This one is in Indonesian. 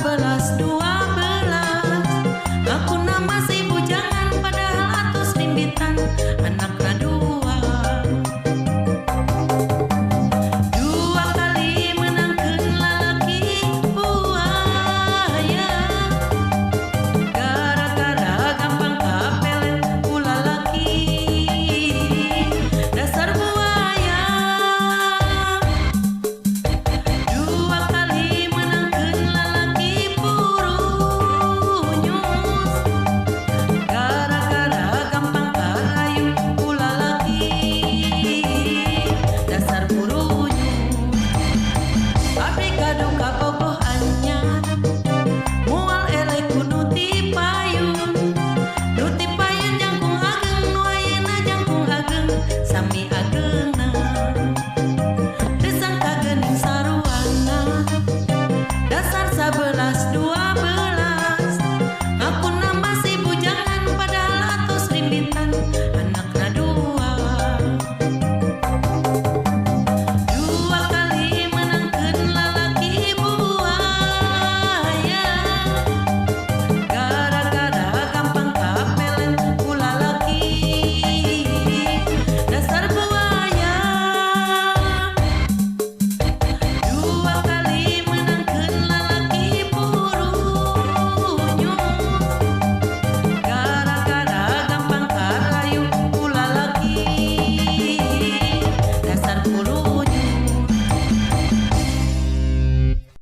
11, 12. Aku nama si bujangan padahal atus limbitan anak radua. Dua kali menangkeun lalaki buaya, gara-gara gampang kapele ulah laki. Dasar buaya. Dua kali menangkeun lalaki burunyus, gara-gara gampang karayu ulah laki. Dasar burunyus. Abdi kaduka bogoh anyar, moal eleh kudu ti payun. Nu ti payun jangkung ageng, nu ayeuna jangkung ageng sami ageungna. Teu sangka geuning saruana. Dasar 11, 12.